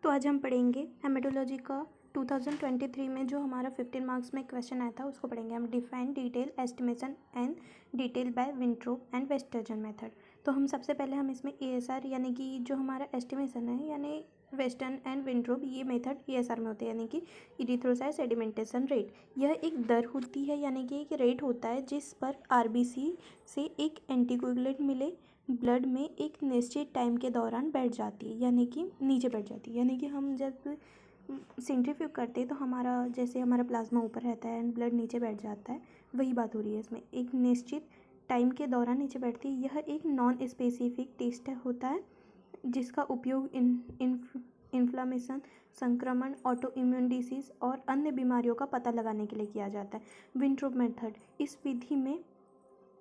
तो आज हम पढ़ेंगे हेमेटोलॉजी का 2023 में जो हमारा 15 मार्क्स में क्वेश्चन आया था उसको पढ़ेंगे हम। Define detail estimation and detail by Wintrobe and Westergren method. तो हम सबसे पहले हम इसमें ESR यानी कि जो हमारा एस्टिमेशन है यानी वेस्टर्न एंड विंट्रोप ये मेथड ESR में होते हैं यानी कि इरिथ्रोसाइट सेडिमेंटेशन रेट। यह एक दर होती है यानी कि एक रेट होता है जिस पर RBC से एक एंटीकोगुलेंट मिले ब्लड में एक निश्चित टाइम के दौरान बैठ जाती है यानी कि नीचे बैठ जाती है। यानी कि हम जब सेंट्रीफ्यूज करते हैं तो हमारा जैसे हमारा प्लाज्मा ऊपर रहता है एंड ब्लड नीचे बैठ जाता है, वही बात हो रही है इसमें। एक निश्चित टाइम के दौरान नीचे बैठती है। यह एक नॉन स्पेसिफिक टेस्ट होता है जिसका उपयोग इन्फ्लामेशन, संक्रमण, ऑटो इम्यून डिसीज और अन्य बीमारियों का पता लगाने के लिए किया जाता है। विंट्रोप मेथड, इस विधि में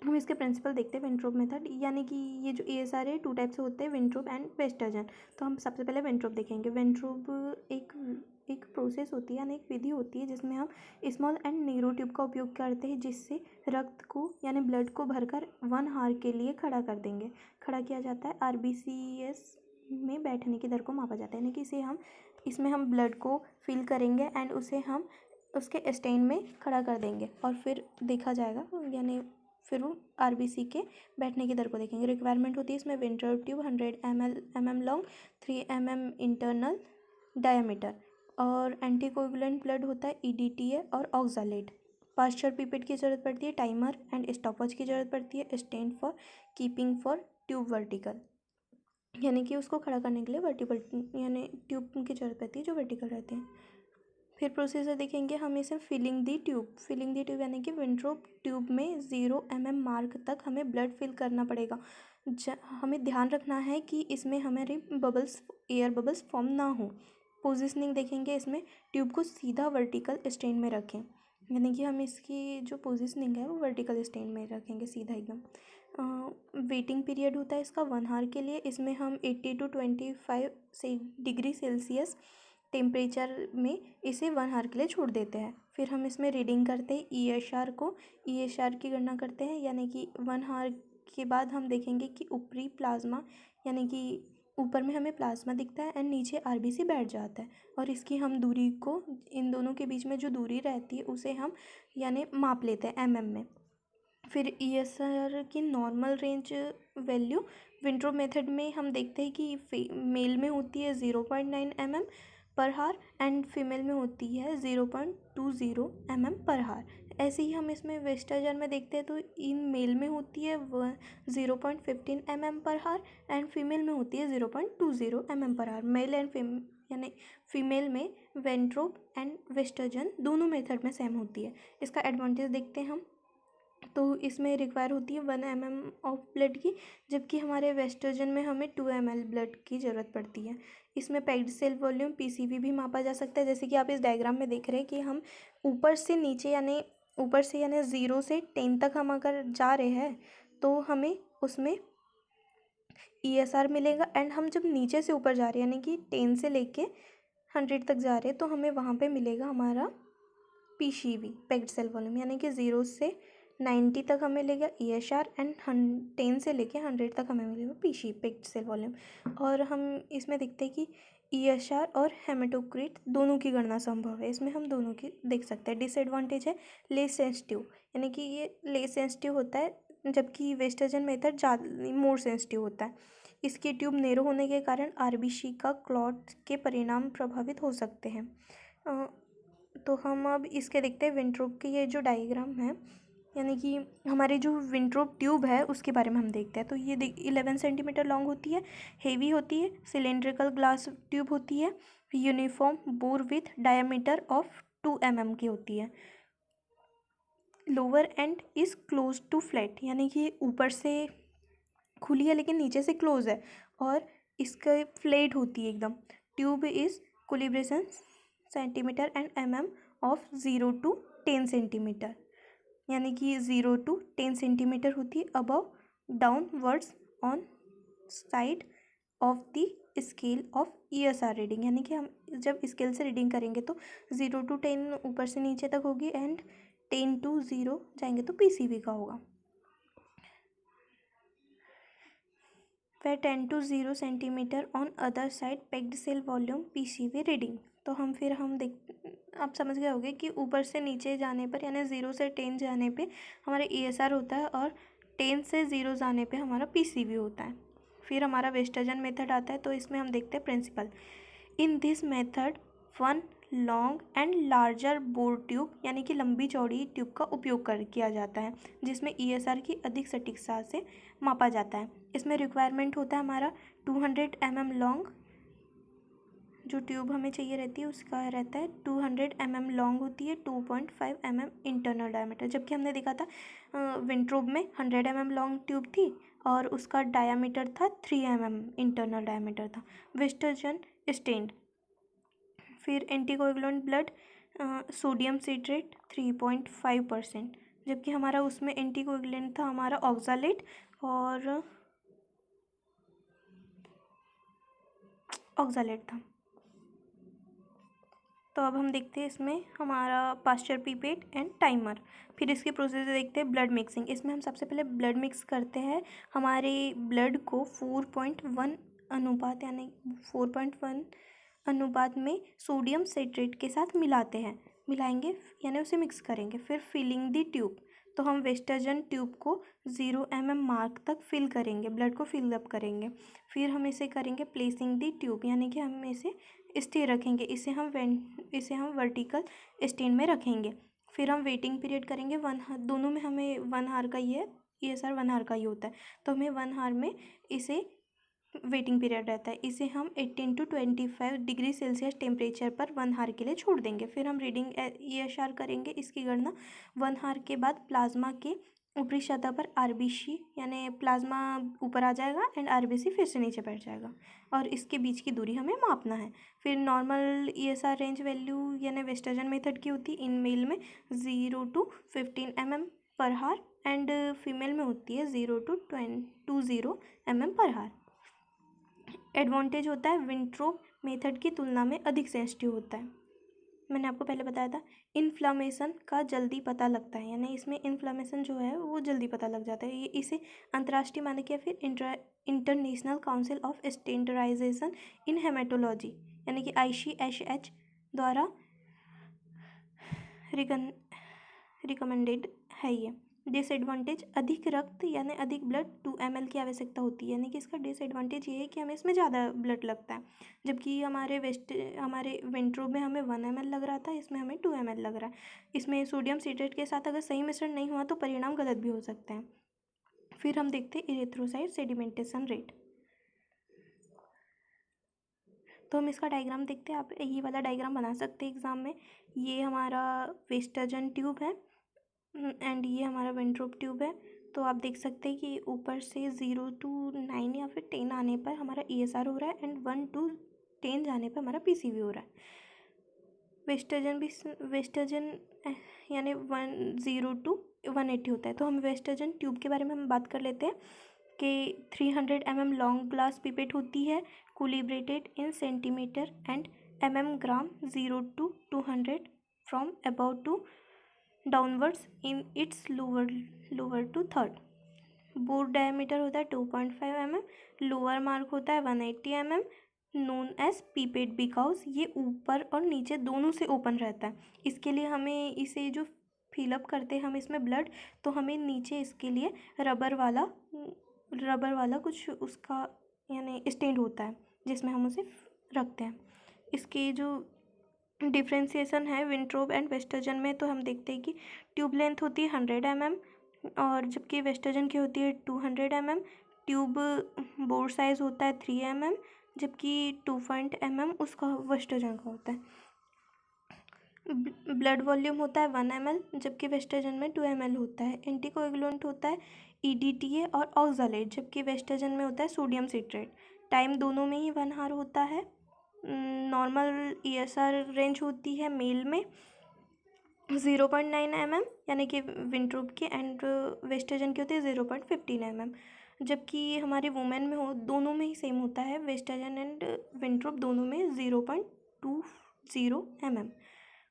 हम इसके प्रिंसिपल देखते हैं। विंट्रोप मेथड यानी कि ये जो ESR है 2 टाइप से होते हैं, विंट्रोप एंड वेस्टर्जन। तो हम सबसे पहले विंट्रोप देखेंगे। विंट्रोप एक प्रोसेस होती है यानी एक विधि होती है जिसमें हम स्मॉल एंड नैरो ट्यूब का उपयोग करते हैं जिससे रक्त को यानी ब्लड को भरकर 1 आवर के लिए खड़ा कर देंगे। खड़ा किया जाता है। RBCS में बैठने की दर को मापा जाता है यानी कि इसमें हम ब्लड को फिल करेंगे एंड उसे हम उसके स्टेन में खड़ा कर देंगे और फिर देखा जाएगा यानी फिर वो RBC के बैठने की दर को देखेंगे। रिक्वायरमेंट होती है इसमें Wintrobe tube 100 mm long, 3 mm internal diameter और एंटीकोगुलेंट ब्लड होता है EDTA और ऑक्सालेट। पास्चर पिपेट की ज़रूरत पड़ती है। टाइमर एंड स्टॉपवॉच की ज़रूरत पड़ती है। Stand for keeping for tube vertical यानी कि उसको खड़ा करने के लिए वर्टिकल यानी ट्यूब की ज़रूरत पड़ती है जो वर्टिकल रहते हैं। फिर प्रोसीजर देखेंगे हम इसे फिलिंग दी ट्यूब यानी कि विंट्रोप ट्यूब में 0 mm मार्क तक हमें ब्लड फिल करना पड़ेगा। हमें ध्यान रखना है कि इसमें हमारे एयर बबल्स फॉर्म ना हो। पोजिशनिंग देखेंगे, इसमें ट्यूब को सीधा वर्टिकल स्टैंड में रखें यानी कि हम इसकी जो पोजिशनिंग है वो वर्टिकल स्टैंड में रखेंगे सीधा एकदम। वेटिंग पीरियड होता है इसका 1 आवर के लिए। इसमें हम 80 to 25 डिग्री सेल्सियस टेम्परेचर में इसे 1 आवर के लिए छोड़ देते हैं। फिर हम इसमें रीडिंग करते हैं ESR की गणना करते हैं यानी कि 1 आवर के बाद हम देखेंगे कि ऊपरी प्लाज्मा यानी कि ऊपर में हमें प्लाज्मा दिखता है एंड नीचे RBC बैठ जाता है और इसकी हम दूरी को, इन दोनों के बीच में जो दूरी रहती है उसे हम यानी माप लेते हैं mm में। फिर ESR की normal range value Wintrobe method में हम देखते हैं कि मेल में होती है 0.9 mm पर हार एंड फीमेल में होती है 0.20 mm पर हार। ऐसे ही हम इसमें वेस्टर्जन में देखते हैं तो इन मेल में होती है 0.15 mm पर हार एंड फीमेल में होती है 0.20 mm पर हार। मेल एंड यानी फीमेल में विंट्रोप एंड वेस्टर्जन दोनों मेथड में सेम होती है। इसका एडवांटेज देखते हैं हम, तो इसमें रिक्वायर होती है 1 mm ऑफ ब्लड की, जबकि हमारे वेस्टर्जन में हमें 2 ml ब्लड की ज़रूरत पड़ती है। इसमें पैक्ड सेल वॉल्यूम PCV भी मापा जा सकता है जैसे कि आप इस डायग्राम में देख रहे हैं कि हम ऊपर से यानी 0 से 10 तक हम अगर जा रहे हैं तो हमें उसमें ESR मिलेगा एंड हम जब नीचे से ऊपर जा रहे हैं यानी कि 10 से लेके 100 तक जा रहे हैं तो हमें वहाँ पे मिलेगा हमारा PCV पैक्ड सेल वॉल्यूम यानी कि 0 से 90 तक हमें मिलेगा ESR एंड 10 से लेके 100 तक हमें मिलेगा PCV पैक्ड सेल वॉल्यूम। और हम इसमें देखते हैं कि ESR और हेमेटोक्रिट दोनों की गणना संभव है। इसमें हम दोनों की देख सकते हैं। डिसएडवांटेज है लेस सेंसिटिव यानी कि ये लेस सेंसिटिव होता है जबकि वेस्टर्जन मेथड ज़्यादा मोर सेंसिटिव होता है। इसकी ट्यूब नैरो होने के कारण RBC का क्लॉट के परिणाम प्रभावित हो सकते हैं। तो हम अब इसके देखते हैं विंट्रोप की ये जो डायग्राम है यानी कि हमारी जो विंट्रोप ट्यूब है उसके बारे में हम देखते हैं। तो ये 11 सेंटीमीटर लॉन्ग होती है, हेवी होती है, सिलेंड्रिकल ग्लास ट्यूब होती है, uniform bore with diameter of 2 mm की होती है। Lower end is close to flat यानी कि ऊपर से खुली है लेकिन नीचे से क्लोज है और इसका फ्लैट होती है एकदम। Tube is calibration centimetre and mm of 0 to 10 centimetre यानी कि 0 to 10 सेंटीमीटर होती है above downwards on side of the scale of ESR reading यानी कि हम जब स्केल से रीडिंग करेंगे तो 0 to 10 ऊपर से नीचे तक होगी एंड 10 to 0 जाएंगे तो PCV का होगा। वे 10 to 0 centimetre on other side packed cell volume PCV reading. तो हम देख आप समझ गए होंगे कि ऊपर से नीचे जाने पर यानी 0 से 10 जाने पे हमारा ईएसआर होता है और 10 से 0 जाने पे हमारा पीसीवी होता है। फिर हमारा वेस्टर्जन मेथड आता है, तो इसमें हम देखते हैं principle. In this method one long and larger bore tube यानी कि लंबी चौड़ी ट्यूब का उपयोग किया जाता है, जिसमें ईएसआर की अधिक सटीकता से मापा जाता है। इसमें रिक्वायरमेंट होता है हमारा 200 mm लॉन्ग, जो ट्यूब हमें चाहिए रहती है उसका रहता है 200 mm लॉन्ग होती है, 2.5 mm इंटरनल डायमीटर। जबकि हमने देखा था विंट्रोब में 100 mm लॉन्ग ट्यूब थी और उसका डायमीटर था 3 mm इंटरनल डायमीटर था। वेस्टर्जन स्टेंड, फिर एंटीकोएगुलेंट ब्लड सोडियम सिट्रेट 3.5%, जबकि हमारा उसमें एंटीकोएगुलेंट था हमारा ऑक्सालेट और ऑक्सालेट था। तो अब हम देखते हैं इसमें हमारा पास्चर पीपेट एंड टाइमर। फिर इसकी प्रोसेस देखते हैं ब्लड मिक्सिंग। इसमें हम सबसे पहले ब्लड मिक्स करते हैं। हमारे ब्लड को 4.1 अनुपात यानी 4.1 अनुपात में सोडियम सिट्रेट के साथ मिलाएंगे यानी उसे मिक्स करेंगे। फिर फिलिंग दी ट्यूब, तो हम वेस्टर्जन ट्यूब को 0 mm मार्क तक फिल करेंगे, ब्लड को फिल अप करेंगे। फिर हम इसे करेंगे प्लेसिंग दी ट्यूब यानी कि हम इसे स्थिर रखेंगे, इसे हम वर्टिकल स्टैंड में रखेंगे। फिर हम वेटिंग पीरियड करेंगे दोनों में हमें 1 आवर का ये सर 1 आवर का ही होता है, तो हमें 1 आवर में इसे वेटिंग पीरियड रहता है। इसे हम 18 to 25 डिग्री सेल्सियस टेम्परेचर पर 1 आवर के लिए छोड़ देंगे। फिर हम रीडिंग ईएसआर करेंगे। इसकी गणना 1 आवर के बाद प्लाज्मा के ऊपरी सतह पर आरबीसी यानी प्लाज्मा ऊपर आ जाएगा एंड आरबीसी फिर से नीचे बैठ जाएगा और इसके बीच की दूरी हमें मापना है। फिर नॉर्मल ईएसआर रेंज वैल्यू यानी वेस्टर्जन मेथड की होती है इन मेल में 0 to 15 mm पर हार एंड फीमेल में होती है 0 to 20 mm पर हार। एडवांटेज होता है विंट्रोप मेथड की तुलना में अधिक सेंसिटिव होता है। मैंने आपको पहले बताया था इन्फ्लामेशन का जल्दी पता लगता है, यानी इसमें इन्फ्लामेशन जो है वो जल्दी पता लग जाता है। ये इसे अंतर्राष्ट्रीय मानक या फिर international council of standardisation in haematology यानी कि ICSH द्वारा रिकमेंडेड है। ये डिसएडवांटेज अधिक रक्त यानी अधिक ब्लड 2 ml की आवश्यकता होती है, यानी कि इसका डिसएडवांटेज ये है कि हमें इसमें ज़्यादा ब्लड लगता है। जबकि हमारे वेंट्रो में हमें 1 ml लग रहा था, इसमें हमें 2 ml लग रहा है। इसमें सोडियम सिट्रेट के साथ अगर सही मिश्रण नहीं हुआ तो परिणाम गलत भी हो सकते हैं। फिर हम देखते हैं इरेथ्रोसाइट सेडिमेंटेशन रेट। तो हम इसका डायग्राम देखते हैं। आप ये वाला डायग्राम बना सकते हैं एग्ज़ाम में। ये हमारा वेस्टर्जन ट्यूब है एंड ये हमारा वेंट्रोप ट्यूब है। तो आप देख सकते हैं कि ऊपर से 0 to 9 या फिर 10 आने पर हमारा ईएसआर हो रहा है एंड 1 to 10 जाने पर हमारा पीसीवी हो रहा है। वेस्टर्जन यानी 0 to 180 होता है। तो हम वेस्टर्जन ट्यूब के बारे में हम बात कर लेते हैं कि 300 mm लॉन्ग ग्लास पिपेट होती है, calibrated in centimetre and gram 0 to 200 from about two downwards in its lower two third. Bore diameter होता है 2.5 mm, लोअर मार्क होता है 180 mm, known as pipette because ये ऊपर और नीचे दोनों से ओपन रहता है। इसके लिए हमें इसे जो फिलअप करते हैं हम इसमें ब्लड, तो हमें नीचे इसके लिए रबर वाला कुछ उसका यानी स्टैंड होता है जिसमें हम उसे रखते हैं। इसकी जो डिफ्रेंसिएशन है विंट्रोप एंड वेस्टर्जन में, तो हम देखते हैं कि ट्यूब लेंथ होती है 100 mm और जबकि वेस्टर्जन की होती है 200 mm। ट्यूब बोर साइज़ होता है 3 mm जबकि 2 mm उसका वेस्टर्जन का होता है। ब्लड वॉल्यूम होता है 1 ml जबकि वेस्टर्जन में 2 ml होता है। एंटीकोएगुलेंट होता है EDTA और ऑक्सालेट जबकि वेस्टर्जन में होता है सोडियम सिट्रेट। टाइम दोनों में ही 1 आवर होता है। नॉर्मल ईएसआर रेंज होती है मेल में 0.9 mm यानी कि विंट्रोप की एंड वेस्टर्जन की होती है 0.15 mm, जबकि हमारे वुमेन में दोनों में ही सेम होता है, वेस्टर्जन एंड विंट्रोप दोनों में 0.20 mm।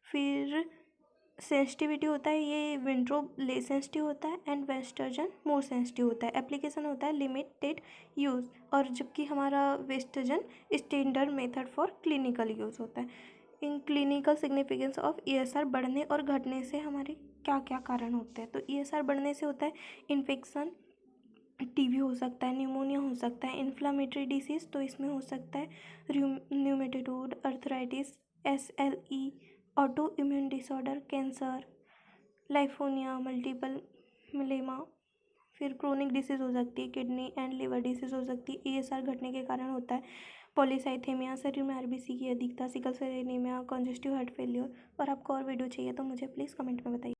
फिर सेंसिटिविटी होता है ये विंट्रोप लेस सेंसिटिव होता है एंड वेस्टर्जन मोर सेंसिटिव होता है। एप्लीकेशन होता है लिमिटेड यूज़, और जबकि हमारा Westergren standard method for clinical use होता है। In clinical significance of ESR बढ़ने और घटने से हमारे क्या क्या कारण होते हैं। तो ESR बढ़ने से होता है इन्फेक्शन, TB हो सकता है, न्यूमोनिया हो सकता है, इन्फ्लामेटरी डिसीज़ तो इसमें हो सकता है rheumatoid, arthritis, SLE, auto immune disorder, cancer, lymphoma, multiple myeloma, फिर क्रोनिक डिसीज़ हो सकती है, किडनी एंड लिवर डिसीज़ हो सकती है। ESR घटने के कारण होता है पॉलीसाइथेमिया, शरीर में RBC की अधिकता, sickle cell anaemia, congestive heart failure. और आपको और वीडियो चाहिए तो मुझे प्लीज़ कमेंट में बताइए।